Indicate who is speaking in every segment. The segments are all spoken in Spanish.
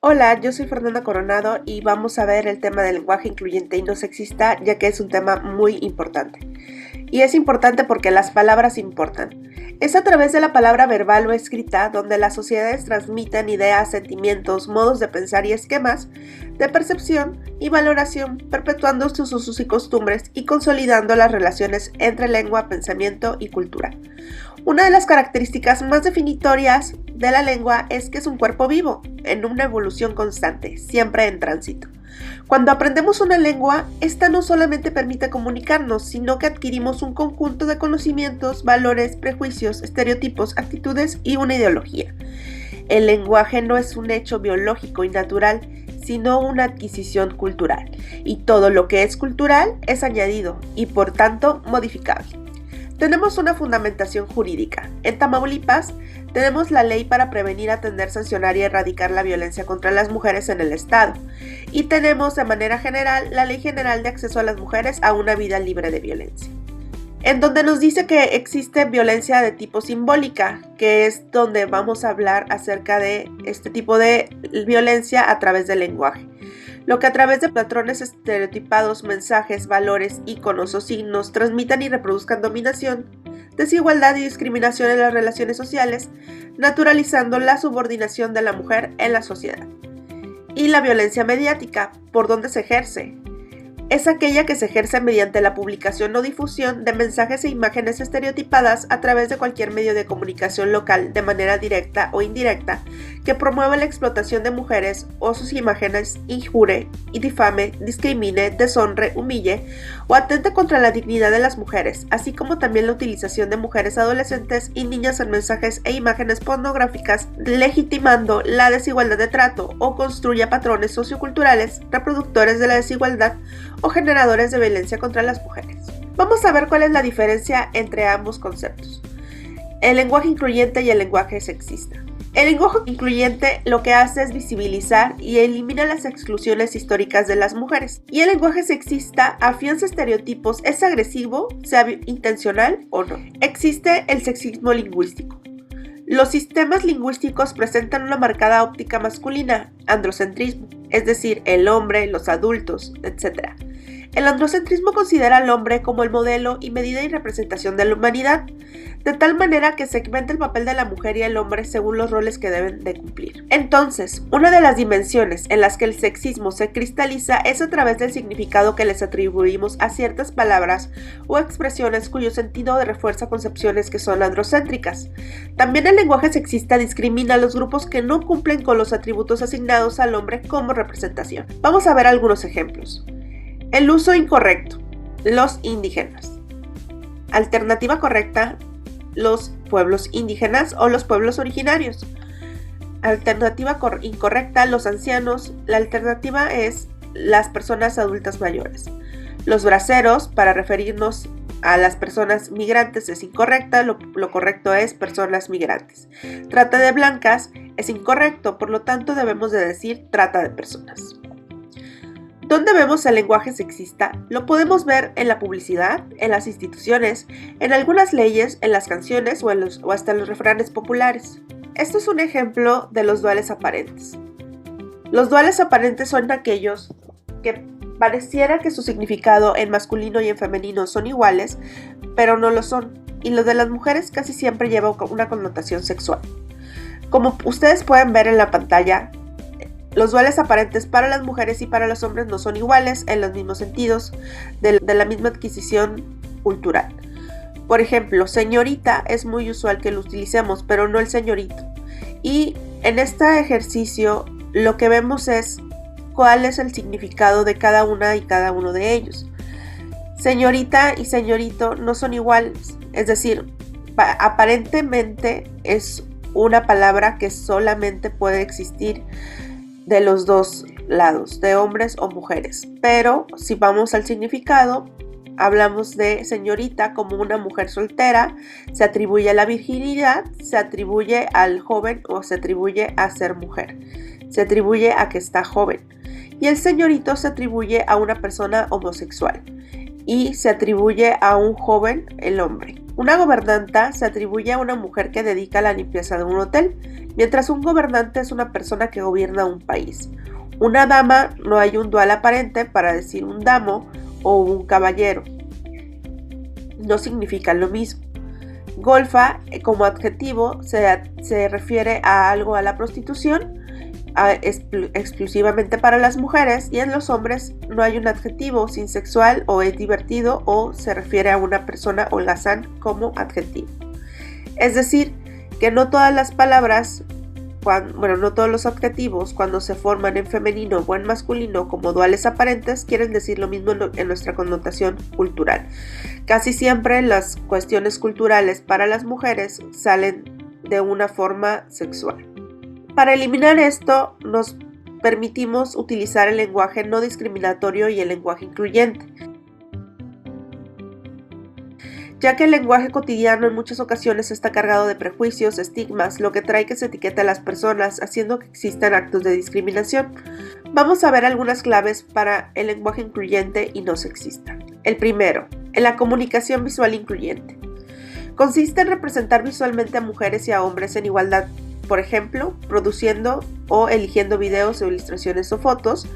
Speaker 1: Hola, yo soy Fernanda Coronado y vamos a ver el tema del lenguaje incluyente y no sexista, ya que es un tema muy importante. Y es importante porque las palabras importan. Es a través de la palabra verbal o escrita donde las sociedades transmiten ideas, sentimientos, modos de pensar y esquemas de percepción y valoración, perpetuando sus usos y costumbres y consolidando las relaciones entre lengua, pensamiento y cultura. Una de las características más definitorias de la lengua es que es un cuerpo vivo, en una evolución constante, siempre en tránsito. Cuando aprendemos una lengua, esta no solamente permite comunicarnos, sino que adquirimos un conjunto de conocimientos, valores, prejuicios, estereotipos, actitudes y una ideología. El lenguaje no es un hecho biológico y natural, sino una adquisición cultural, y todo lo que es cultural es añadido y por tanto modificable. Tenemos una fundamentación jurídica. En Tamaulipas tenemos la ley para prevenir, atender, sancionar y erradicar la violencia contra las mujeres en el estado. Y tenemos de manera general la Ley General de Acceso a las Mujeres a una vida libre de violencia, en donde nos dice que existe violencia de tipo simbólica, que es donde vamos a hablar acerca de este tipo de violencia a través del lenguaje. Lo que a través de patrones estereotipados, mensajes, valores, íconos o signos transmitan y reproduzcan dominación, desigualdad y discriminación en las relaciones sociales, naturalizando la subordinación de la mujer en la sociedad. Y la violencia mediática, ¿por dónde se ejerce? Es aquella que se ejerce mediante la publicación o difusión de mensajes e imágenes estereotipadas a través de cualquier medio de comunicación local de manera directa o indirecta que promueva la explotación de mujeres o sus imágenes, injure y difame, discrimine, deshonre, humille o atente contra la dignidad de las mujeres, así como también la utilización de mujeres, adolescentes y niñas en mensajes e imágenes pornográficas, legitimando la desigualdad de trato o construya patrones socioculturales reproductores de la desigualdad o generadores de violencia contra las mujeres. Vamos a ver cuál es la diferencia entre ambos conceptos: el lenguaje incluyente y el lenguaje sexista. El lenguaje incluyente lo que hace es visibilizar y elimina las exclusiones históricas de las mujeres. Y el lenguaje sexista afianza estereotipos, es agresivo, sea intencional o no. Existe el sexismo lingüístico. Los sistemas lingüísticos presentan una marcada óptica masculina, androcentrismo, es decir, el hombre, los adultos, etc. El androcentrismo considera al hombre como el modelo y medida y representación de la humanidad, de tal manera que segmenta el papel de la mujer y el hombre según los roles que deben de cumplir. Entonces, una de las dimensiones en las que el sexismo se cristaliza es a través del significado que les atribuimos a ciertas palabras o expresiones cuyo sentido refuerza concepciones que son androcéntricas. También el lenguaje sexista discrimina a los grupos que no cumplen con los atributos asignados al hombre como representación. Vamos a ver algunos ejemplos. El uso incorrecto, los indígenas. Alternativa correcta, los pueblos indígenas o los pueblos originarios. Alternativa incorrecta, los ancianos. La alternativa es las personas adultas mayores. Los braceros, para referirnos a las personas migrantes, es incorrecta, lo correcto es personas migrantes. Trata de blancas es incorrecto, por lo tanto debemos de decir trata de personas. ¿Dónde vemos el lenguaje sexista? Lo podemos ver en la publicidad, en las instituciones, en algunas leyes, en las canciones o hasta en los refranes populares. Esto es un ejemplo de los duales aparentes. Los duales aparentes son aquellos que pareciera que su significado en masculino y en femenino son iguales, pero no lo son, y lo de las mujeres casi siempre lleva una connotación sexual. Como ustedes pueden ver en la pantalla, los duales aparentes para las mujeres y para los hombres no son iguales en los mismos sentidos de la misma adquisición cultural. Por ejemplo, señorita es muy usual que lo utilicemos, pero no el señorito. Y en este ejercicio lo que vemos es cuál es el significado de cada una y cada uno de ellos. Señorita y señorito no son iguales, es decir, aparentemente es una palabra que solamente puede existir de los dos lados, de hombres o mujeres. Pero si vamos al significado, hablamos de señorita como una mujer soltera, se atribuye a la virginidad, se atribuye al joven o se atribuye a ser mujer, se atribuye a que está joven. Y el señorito se atribuye a una persona homosexual y se atribuye a un joven, el hombre. Una gobernanta se atribuye a una mujer que dedica la limpieza de un hotel, mientras un gobernante es una persona que gobierna un país. Una dama no hay un dual aparente para decir un damo o un caballero. No significan lo mismo. Golfa como adjetivo se refiere a algo a la prostitución, exclusivamente para las mujeres, y en los hombres no hay un adjetivo sin sexual o es divertido o se refiere a una persona holgazán como adjetivo. Es decir, que no todas las palabras, no todos los adjetivos cuando se forman en femenino o en masculino como duales aparentes quieren decir lo mismo en nuestra connotación cultural. Casi siempre las cuestiones culturales para las mujeres salen de una forma sexual. Para eliminar esto, nos permitimos utilizar el lenguaje no discriminatorio y el lenguaje incluyente, ya que el lenguaje cotidiano en muchas ocasiones está cargado de prejuicios, estigmas, lo que trae que se etiquete a las personas, haciendo que existan actos de discriminación. Vamos a ver algunas claves para el lenguaje incluyente y no sexista. El primero, en la comunicación visual incluyente. Consiste en representar visualmente a mujeres y a hombres en igualdad. Por ejemplo, produciendo o eligiendo videos o ilustraciones o fotos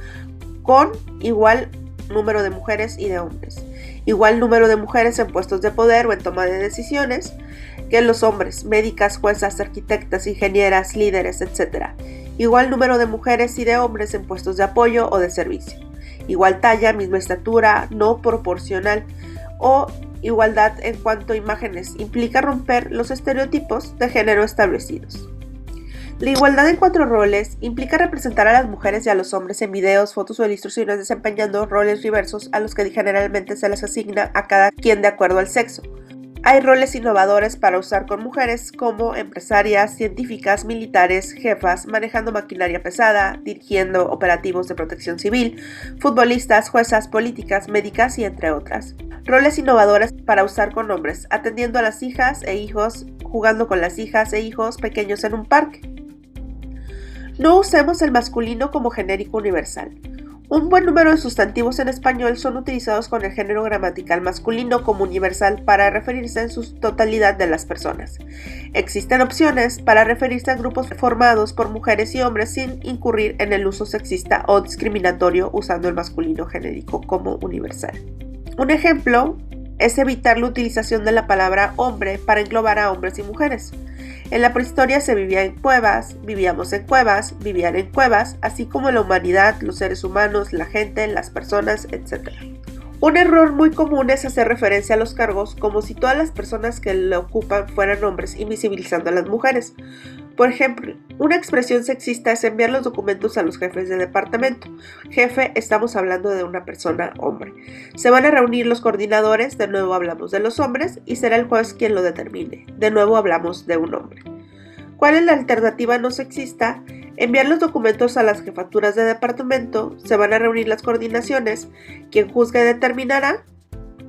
Speaker 1: con igual número de mujeres y de hombres. Igual número de mujeres en puestos de poder o en toma de decisiones que los hombres, médicas, juezas, arquitectas, ingenieras, líderes, etc. Igual número de mujeres y de hombres en puestos de apoyo o de servicio. Igual talla, misma estatura, no proporcional o igualdad en cuanto a imágenes. Implica romper los estereotipos de género establecidos. La igualdad en cuatro roles implica representar a las mujeres y a los hombres en videos, fotos o ilustraciones desempeñando roles diversos a los que generalmente se les asigna a cada quien de acuerdo al sexo. Hay roles innovadores para usar con mujeres como empresarias, científicas, militares, jefas, manejando maquinaria pesada, dirigiendo operativos de protección civil, futbolistas, juezas, políticas, médicas y entre otras. Roles innovadores para usar con hombres, atendiendo a las hijas e hijos, jugando con las hijas e hijos pequeños en un parque. No usemos el masculino como genérico universal. Un buen número de sustantivos en español son utilizados con el género gramatical masculino como universal para referirse en su totalidad de las personas. Existen opciones para referirse a grupos formados por mujeres y hombres sin incurrir en el uso sexista o discriminatorio usando el masculino genérico como universal. Un ejemplo es evitar la utilización de la palabra hombre para englobar a hombres y mujeres. En la prehistoria se vivía en cuevas, vivíamos en cuevas, vivían en cuevas, así como la humanidad, los seres humanos, la gente, las personas, etc. Un error muy común es hacer referencia a los cargos como si todas las personas que lo ocupan fueran hombres, invisibilizando a las mujeres. Por ejemplo, una expresión sexista es enviar los documentos a los jefes de departamento. Jefe, estamos hablando de una persona hombre. Se van a reunir los coordinadores, de nuevo hablamos de los hombres, y será el juez quien lo determine. De nuevo hablamos de un hombre. ¿Cuál es la alternativa no sexista? Enviar los documentos a las jefaturas de departamento, se van a reunir las coordinaciones, quien juzgue determinará,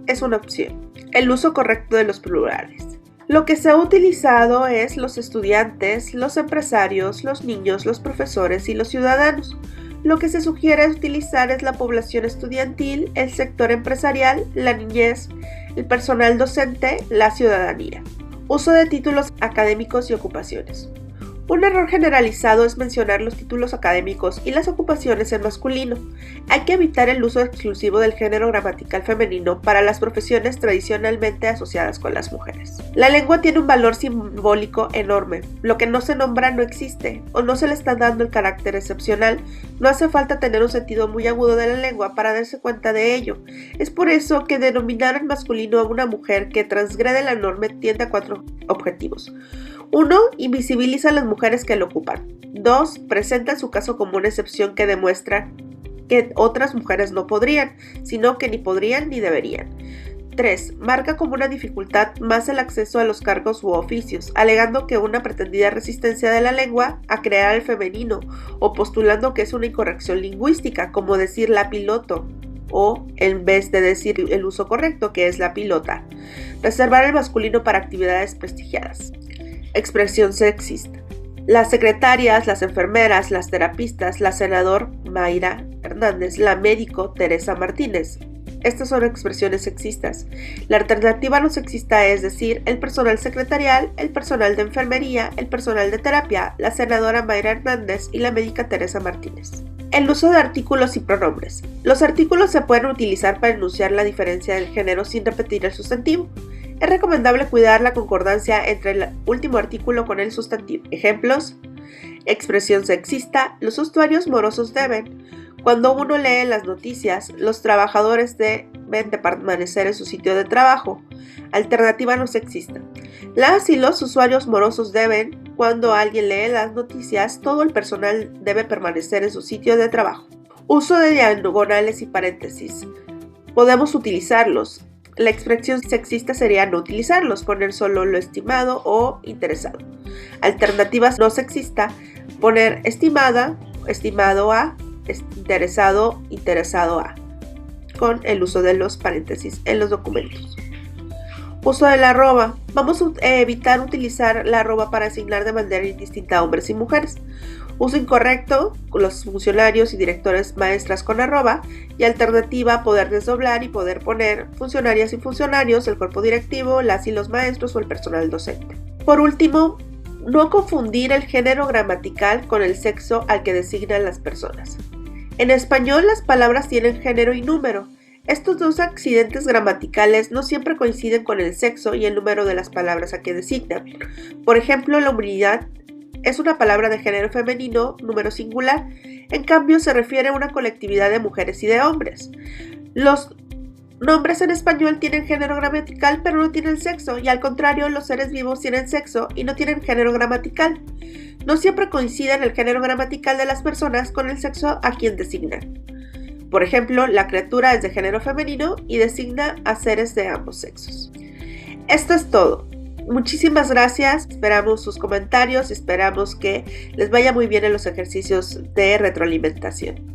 Speaker 1: es una opción. El uso correcto de los plurales. Lo que se ha utilizado es los estudiantes, los empresarios, los niños, los profesores y los ciudadanos. Lo que se sugiere utilizar es la población estudiantil, el sector empresarial, la niñez, el personal docente, la ciudadanía. Uso de títulos académicos y ocupaciones. Un error generalizado es mencionar los títulos académicos y las ocupaciones en masculino. Hay que evitar el uso exclusivo del género gramatical femenino para las profesiones tradicionalmente asociadas con las mujeres. La lengua tiene un valor simbólico enorme. Lo que no se nombra no existe o no se le está dando el carácter excepcional. No hace falta tener un sentido muy agudo de la lengua para darse cuenta de ello. Es por eso que denominar en masculino a una mujer que transgrede la norma tiende a 4 objetivos. 1. Invisibiliza a las mujeres que lo ocupan. 2. Presenta su caso como una excepción que demuestra que otras mujeres no podrían, sino que ni podrían ni deberían. 3. Marca como una dificultad más el acceso a los cargos u oficios, alegando que una pretendida resistencia de la lengua a crear el femenino o postulando que es una incorrección lingüística, como decir la piloto, o en vez de decir el uso correcto, que es la pilota. Reservar el masculino para actividades prestigiadas. Expresión sexista. Las secretarias, las enfermeras, las terapistas, la senador Mayra Hernández, la médico Teresa Martínez. Estas son expresiones sexistas. La alternativa no sexista es decir, el personal secretarial, el personal de enfermería, el personal de terapia, la senadora Mayra Hernández y la médica Teresa Martínez. El uso de artículos y pronombres. Los artículos se pueden utilizar para enunciar la diferencia del género sin repetir el sustantivo. Es recomendable cuidar la concordancia entre el último artículo con el sustantivo. Ejemplos: expresión sexista, los usuarios morosos deben. Cuando uno lee las noticias, los trabajadores deben de permanecer en su sitio de trabajo. Alternativa no sexista. Las y los usuarios morosos deben. Cuando alguien lee las noticias, todo el personal debe permanecer en su sitio de trabajo. Uso de diagonales y paréntesis. Podemos utilizarlos. La expresión sexista sería no utilizarlos, poner solo lo estimado o interesado. Alternativas no sexista, poner estimada, estimado a, interesado, interesado a, con el uso de los paréntesis en los documentos. Uso de la arroba. Vamos a evitar utilizar la arroba para asignar de manera indistinta a hombres y mujeres. Uso incorrecto, los funcionarios y directores maestras con arroba, y alternativa, poder desdoblar y poder poner funcionarias y funcionarios, el cuerpo directivo, las y los maestros o el personal docente. Por último, no confundir el género gramatical con el sexo al que designan las personas. En español las palabras tienen género y número. Estos dos accidentes gramaticales no siempre coinciden con el sexo y el número de las palabras a que designan. Por ejemplo, la humanidad es una palabra de género femenino, número singular. En cambio, se refiere a una colectividad de mujeres y de hombres. Los nombres en español tienen género gramatical, pero no tienen sexo, y al contrario, los seres vivos tienen sexo y no tienen género gramatical. No siempre coinciden el género gramatical de las personas con el sexo a quien designan. Por ejemplo, la criatura es de género femenino y designa a seres de ambos sexos. Esto es todo. Muchísimas gracias, esperamos sus comentarios, esperamos que les vaya muy bien en los ejercicios de retroalimentación.